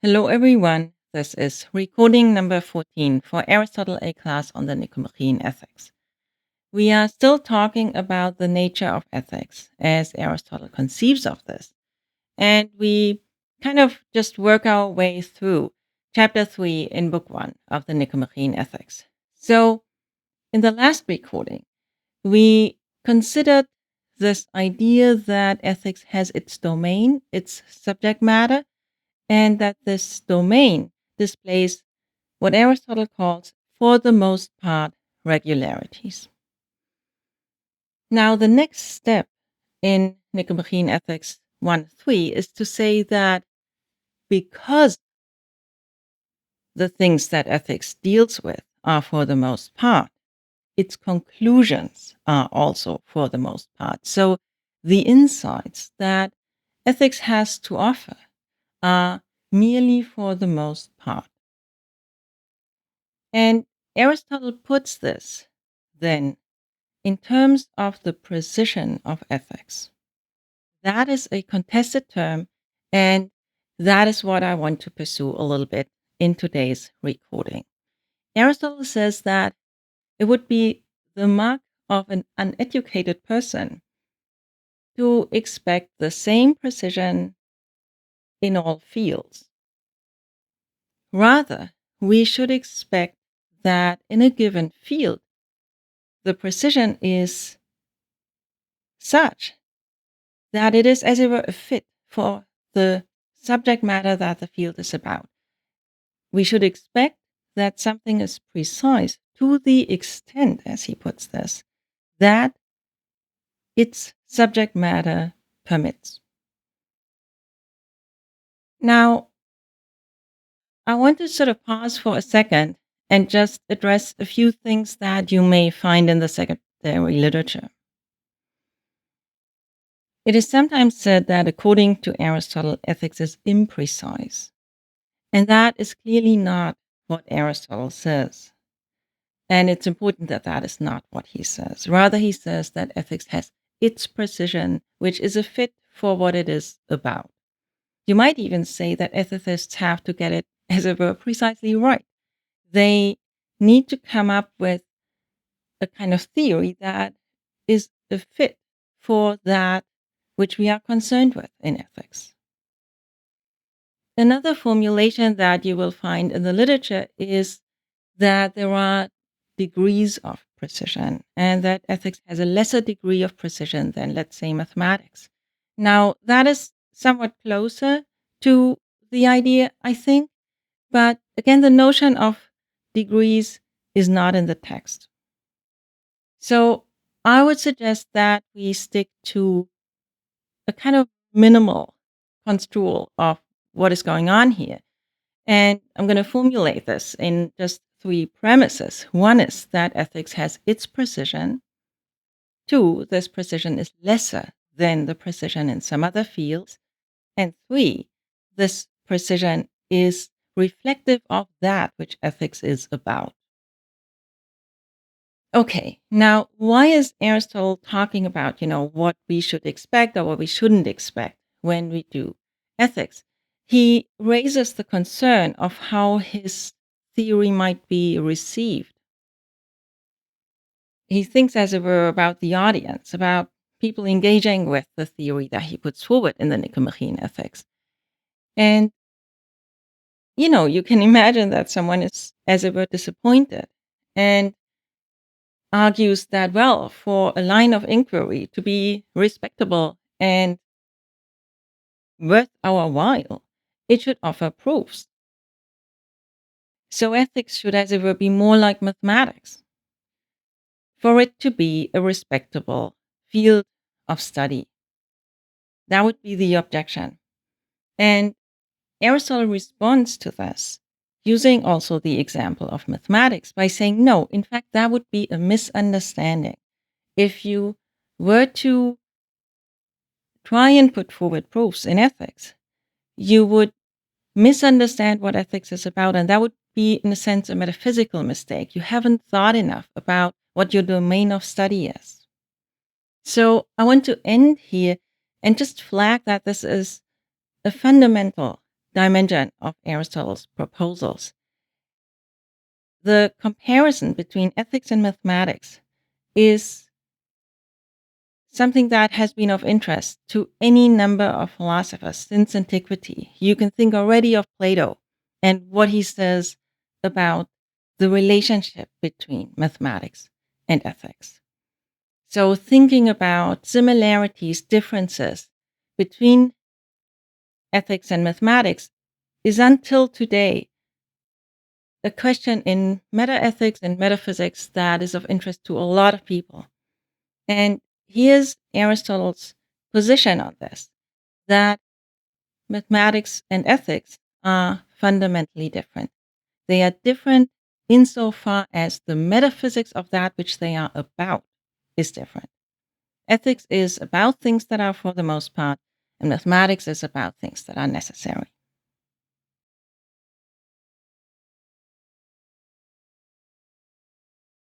Hello, everyone. This is recording number 14 for Aristotle A class on the Nicomachean Ethics. We are still talking about the nature of ethics as Aristotle conceives of this. And we kind of just work our way through chapter 3 in book 1 of the Nicomachean Ethics. So, in the last recording, we considered this idea that ethics has its domain, its subject matter, and that this domain displays what Aristotle calls, for the most part, regularities. Now, the next step in Nicomachean Ethics 1.3 is to say that because the things that ethics deals with are for the most part, its conclusions are also for the most part. So the insights that ethics has to offer are merely for the most part. And Aristotle puts this, then, in terms of the precision of ethics. That is a contested term, and that is what I want to pursue a little bit in today's recording. Aristotle says that it would be the mark of an uneducated person to expect the same precision in all fields. Rather, we should expect that in a given field, the precision is such that it is, as it were, a fit for the subject matter that the field is about. We should expect that something is precise to the extent, as he puts this, that its subject matter permits. Now, I want to sort of pause for a second and just address a few things that you may find in the secondary literature. It is sometimes said that according to Aristotle, ethics is imprecise. And that is clearly not what Aristotle says. And it's important that that is not what he says. Rather, he says that ethics has its precision, which is a fit for what it is about. You might even say that ethicists have to get it, as it were, precisely right. They need to come up with a kind of theory that is a fit for that which we are concerned with in ethics. Another formulation that you will find in the literature is that there are degrees of precision and that ethics has a lesser degree of precision than, let's say, mathematics. Now, that is somewhat closer to the idea, I think. But again, the notion of degrees is not in the text. So I would suggest that we stick to a kind of minimal construal of what is going on here. And I'm going to formulate this in just 3 premises. One is that ethics has its precision. 2, this precision is lesser than the precision in some other fields. And 3, this precision is reflective of that which ethics is about. Okay, now why is Aristotle talking about, what we should expect or what we shouldn't expect when we do ethics? He raises the concern of how his theory might be received. He thinks, as it were, about the audience, about people engaging with the theory that he puts forward in the Nicomachean Ethics. And, you can imagine that someone is, as it were, disappointed and argues that, well, for a line of inquiry to be respectable and worth our while, it should offer proofs. So ethics should, as it were, be more like mathematics for it to be a respectable field of study. That would be the objection. And Aristotle responds to this using also the example of mathematics by saying, no, in fact, that would be a misunderstanding. If you were to try and put forward proofs in ethics, you would misunderstand what ethics is about. And that would be, in a sense, a metaphysical mistake. You haven't thought enough about what your domain of study is. So I want to end here and just flag that this is a fundamental dimension of Aristotle's proposals. The comparison between ethics and mathematics is something that has been of interest to any number of philosophers since antiquity. You can think already of Plato and what he says about the relationship between mathematics and ethics. So thinking about similarities, differences between ethics and mathematics is until today a question in metaethics and metaphysics that is of interest to a lot of people. And here's Aristotle's position on this, that mathematics and ethics are fundamentally different. They are different insofar as the metaphysics of that which they are about is different. Ethics is about things that are for the most part, and mathematics is about things that are necessary.